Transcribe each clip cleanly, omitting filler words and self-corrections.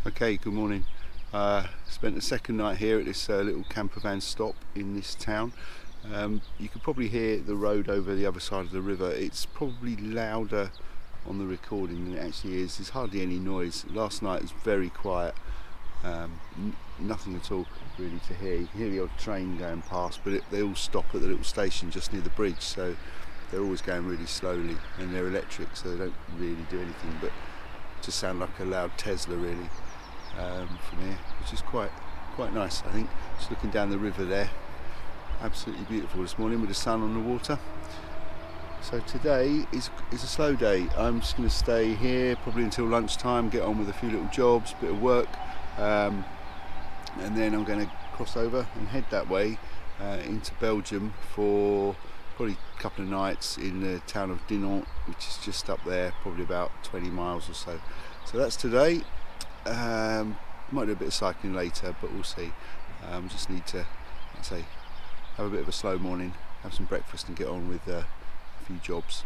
Okay, good morning. Spent the second night here at this little camper van stop in this town. You could probably hear the road over the other side of the river. It's probably louder on the recording than it actually is. There's hardly any noise. Last night was very quiet. Nothing at all really to hear. You can hear the odd train going past, but they all stop at the little station just near the bridge, so they're always going really slowly, and they're electric, so they don't really do anything but just sound like a loud Tesla really from here, which is quite nice, I think. Just looking down the river there, absolutely beautiful this morning with the sun on the water. So today is a slow day. I'm just going to stay here probably until lunchtime, get on with a few little jobs, bit of work, and then I'm going to cross over and head that way into Belgium for probably a couple of nights in the town of Ardennes, which is just up there, probably about 20 miles or so. So that's today. Might do a bit of cycling later, but we'll see. Just need to, let's say, have a bit of a slow morning, have some breakfast and get on with a few jobs.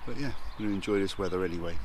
But yeah, I'm going to enjoy this weather anyway.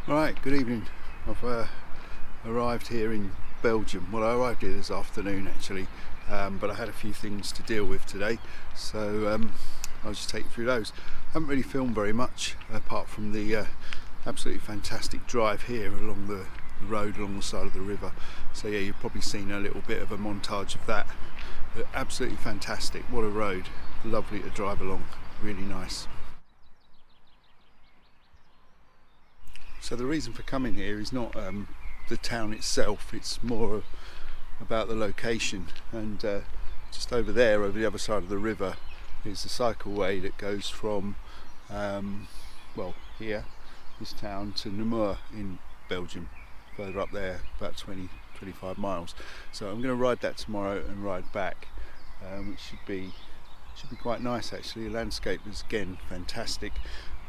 Right, good evening. I've arrived here in Belgium. Well, I arrived here this afternoon actually, but I had a few things to deal with today, so I'll just take you through those. I haven't really filmed very much apart from the absolutely fantastic drive here along the road along the side of the river. So yeah, you've probably seen a little bit of a montage of that. But absolutely fantastic. What a road. Lovely to drive along. Really nice. So the reason for coming here is not the town itself, it's more about the location. And just over there, over the other side of the river, is the cycleway that goes from well, here, this town, to Namur in Belgium. Further up there, about 20-25 miles. So I'm going to ride that tomorrow and ride back, which should be quite nice actually. The landscape is again fantastic,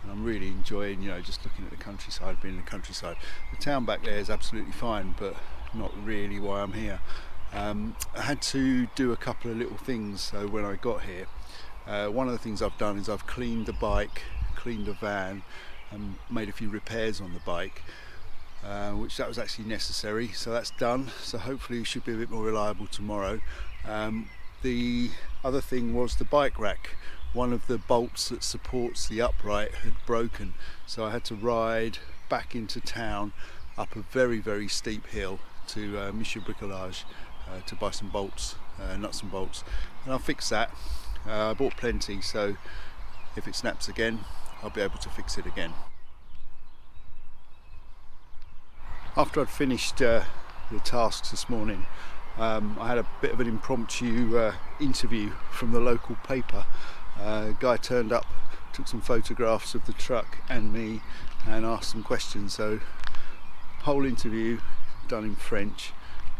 and I'm really enjoying, you know, just looking at the countryside, being in the countryside. The town back there is absolutely fine, but not really why I'm here. I had to do a couple of little things. So when I got here, one of the things I've done is I've cleaned the bike, cleaned the van, and made a few repairs on the bike. Which that was actually necessary, so that's done. So hopefully it should be a bit more reliable tomorrow. The other thing was the bike rack. One of the bolts that supports the upright had broken, so I had to ride back into town up a very steep hill to Meuse River to buy some bolts, nuts and bolts, and I'll fix that. I bought plenty, so if it snaps again I'll be able to fix it again. After I'd finished the tasks this morning, I had a bit of an impromptu interview from the local paper. A guy turned up, took some photographs of the truck and me, and asked some questions. So, whole interview done in French.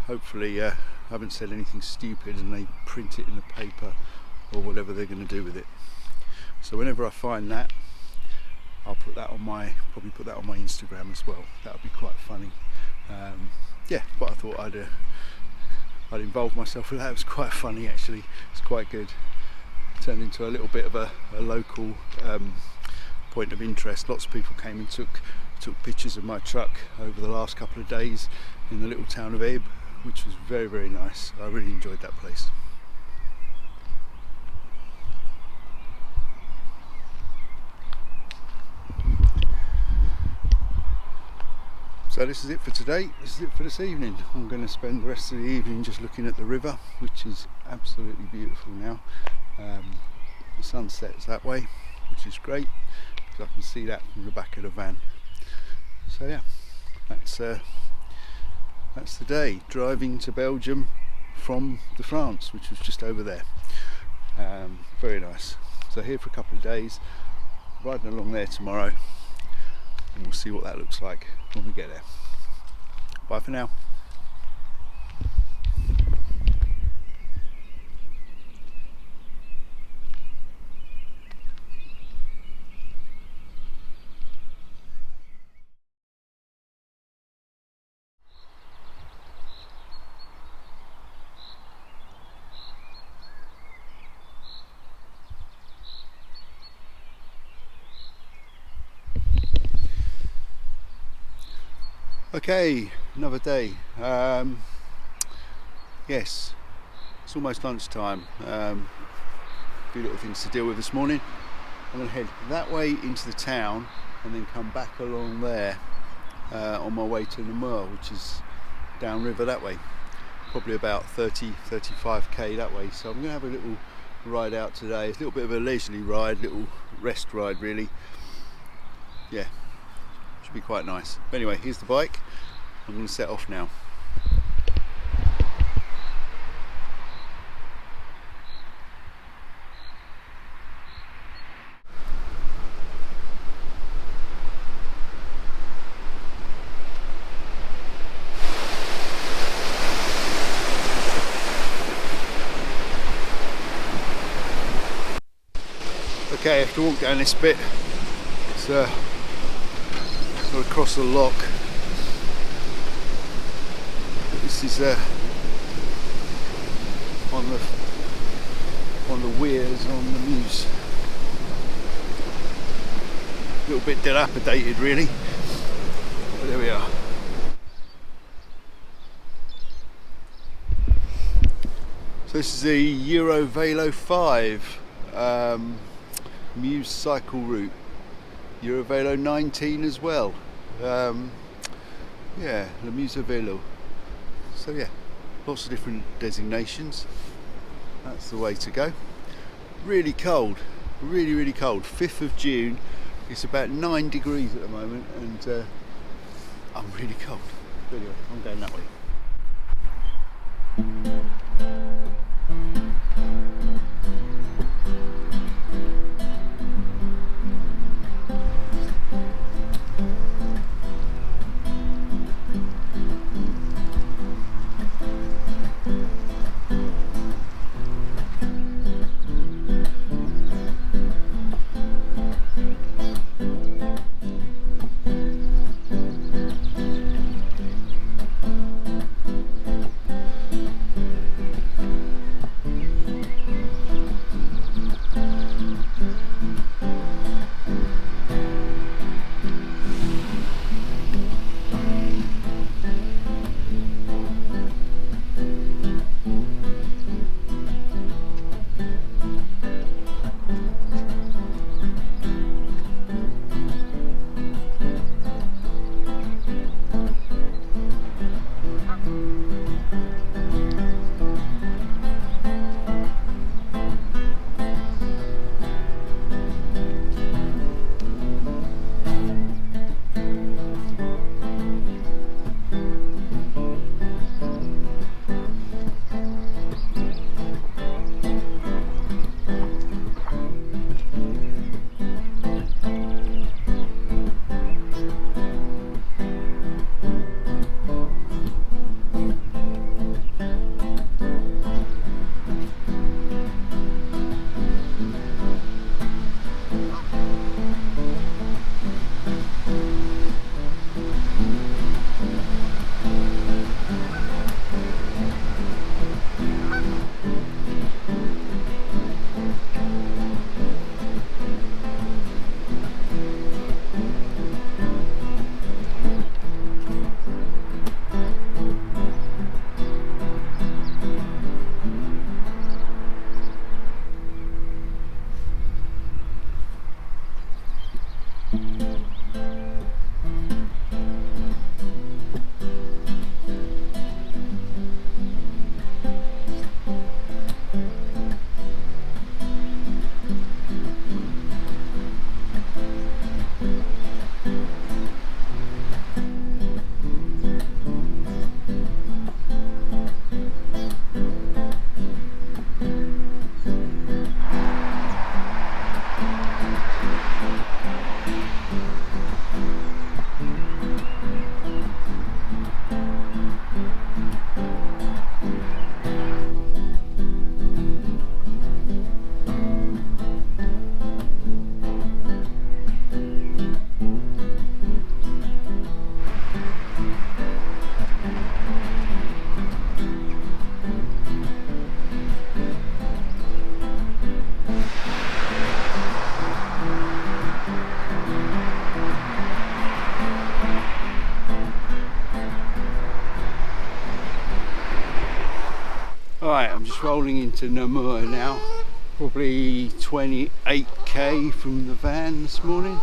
Hopefully I haven't said anything stupid and they print it in the paper or whatever they're going to do with it. So whenever I find that, I'll put that on probably put that on my Instagram as well. That would be quite funny. Yeah, but I thought I'd involve myself with that. It was quite funny actually. It's quite good. It turned into a little bit of a local point of interest. Lots of people came and took pictures of my truck over the last couple of days in the little town of Eurovelo, which was very nice. I really enjoyed that place. So this is it for today. This is it for this evening. I'm going to spend the rest of the evening just looking at the river, which is absolutely beautiful now. The sun sets that way, which is great because I can see that from the back of the van. So yeah, that's the day. Driving to Belgium from the France, which was just over there. Very nice. So here for a couple of days, riding along there tomorrow, and we'll see what that looks like when we get there. Bye for now. Okay, another day. Yes, it's almost lunchtime. A few little things to deal with this morning. I'm going to head that way into the town and then come back along there on my way to Namur, which is downriver that way. Probably about 35k that way. So I'm going to have a little ride out today. It's a little bit of a leisurely ride, little rest ride really. Yeah. Should be quite nice. But anyway, here's the bike. I'm going to set off now. Okay, I have to walk down this bit. It's got to cross the lock. This is one of the weirs on the Meuse. A little bit dilapidated really, but there we are. This is the Eurovelo 5 Meuse cycle route. Eurovelo 19 as well. Yeah, the Meuse River. So yeah, lots of different designations. That's the way to go. Really cold, really cold. 5th of June. It's about 9 degrees at the moment, and I'm really cold. But anyway, I'm going that way. Alright, I'm just rolling into Namur now, probably 28k from the van this morning.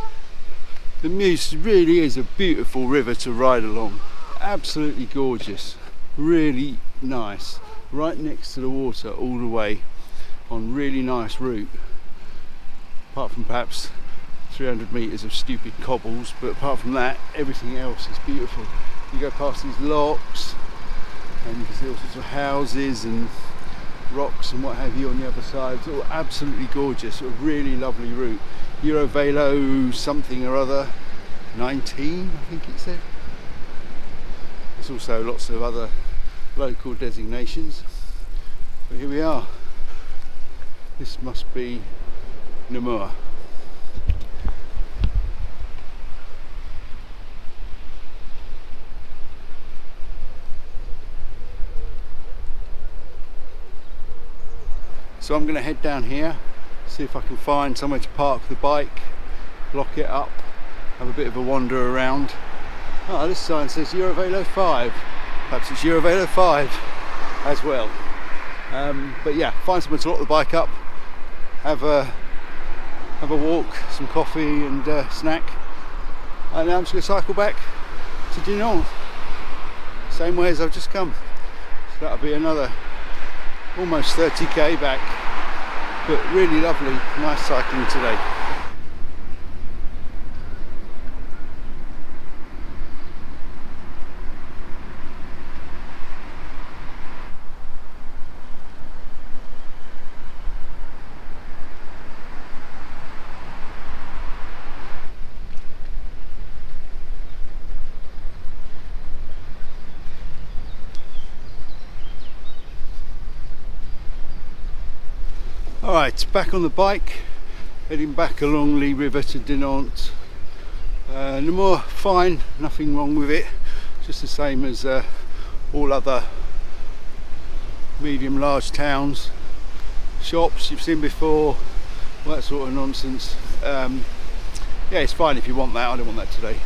The Meuse really is a beautiful river to ride along, absolutely gorgeous, really nice, right next to the water all the way, on really nice route, apart from perhaps 300 metres of stupid cobbles, but apart from that everything else is beautiful. You go past these locks and you can see all sorts of houses and rocks and what have you on the other side. It's all absolutely gorgeous, a really lovely route. Eurovelo something or other, 19 I think it said. There's also lots of other local designations, but here we are. This must be Namur. So I'm going to head down here, see if I can find somewhere to park the bike, lock it up, have a bit of a wander around. Oh, this sign says Eurovelo 5. Perhaps it's Eurovelo 5 as well. But yeah, find somewhere to lock the bike up, have a walk, some coffee and snack, and now I'm just going to cycle back to Dinant, same way as I've just come. So that'll be another almost 30k back, but really lovely, nice cycling today. Alright, back on the bike, heading back along Meuse River to Dinant. Namur, fine, nothing wrong with it, just the same as all other medium large towns. Shops you've seen before, all that sort of nonsense. Yeah, it's fine if you want that, I don't want that today.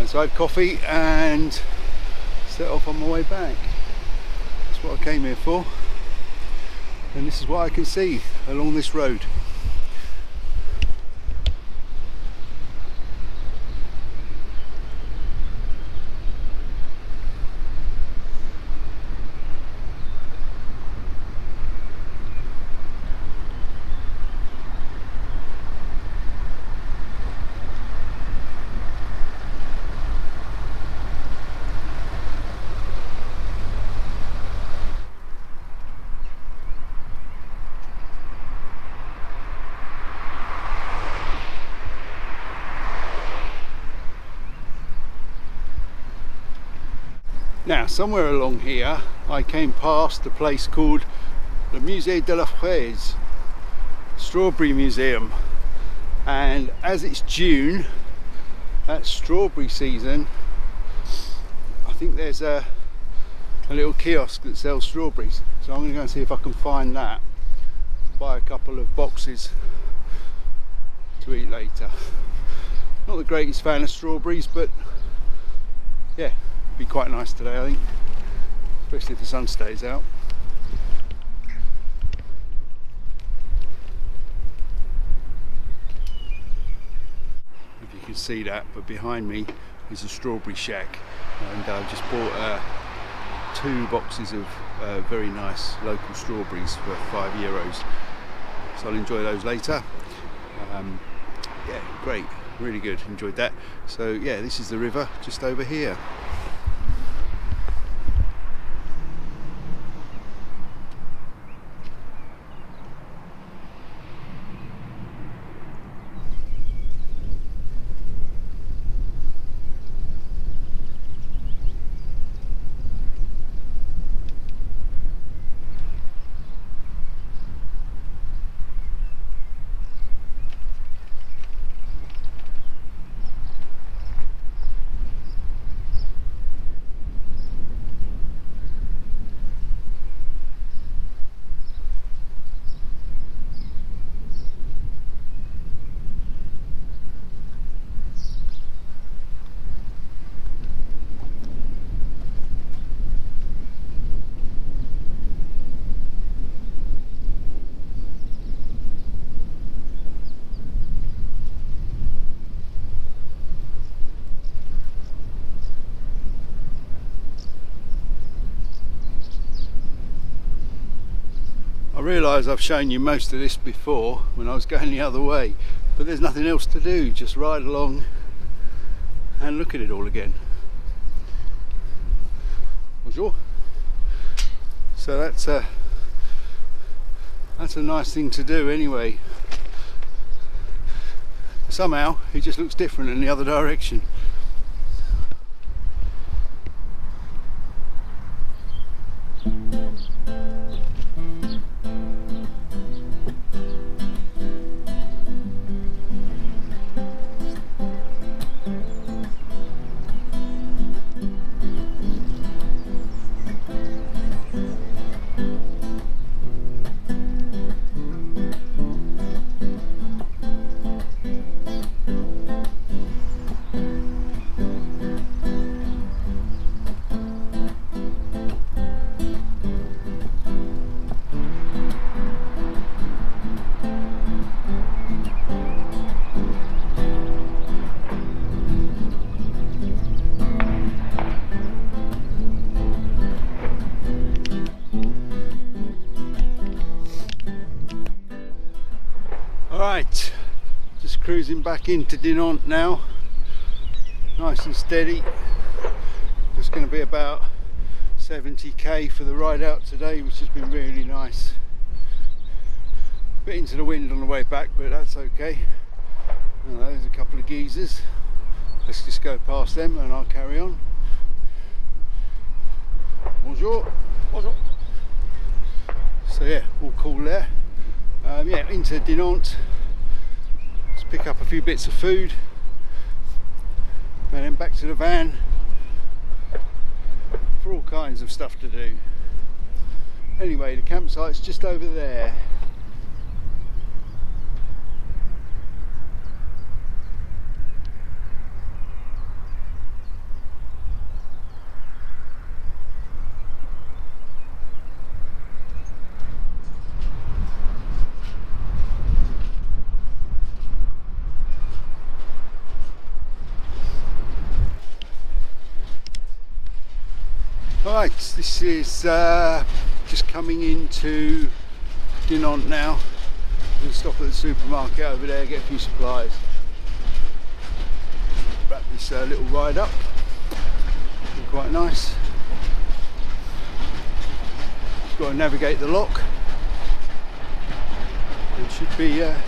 So I had coffee and set off on my way back. That's what I came here for. And this is what I can see along this road. Now, somewhere along here, I came past a place called the Musée de la Fraise, Strawberry Museum, and as it's June, that's strawberry season. I think there's a little kiosk that sells strawberries, so I'm going to go and see if I can find that, buy a couple of boxes to eat later. Not the greatest fan of strawberries, but yeah, be quite nice today, I think, especially if the sun stays out. If you can see that, but behind me is a strawberry shack, and I just bought 2 boxes of very nice local strawberries for €5, so I'll enjoy those later. Yeah, great, really good, enjoyed that. So yeah, this is the river just over here. I realise I've shown you most of this before when I was going the other way, but there's nothing else to do, just ride along and look at it all again. Bonjour. So that's a nice thing to do anyway. Somehow it just looks different in the other direction. cruising back into Dinant now, nice and steady. It's going to be about 70k for the ride out today, which has been really nice. Bit into the wind on the way back, but that's okay. There's a couple of geezers. Let's just go past them and I'll carry on. Bonjour. Bonjour. So yeah, all cool there. Yeah, into Dinant. Let's pick up a few bits of food and then back to the van for all kinds of stuff to do. Anyway, the campsite's just over there. Right, this is just coming into Dinant now. We'll stop at the supermarket over there, get a few supplies. Wrap this little ride up. Been quite nice. Just got to navigate the lock. It should be there.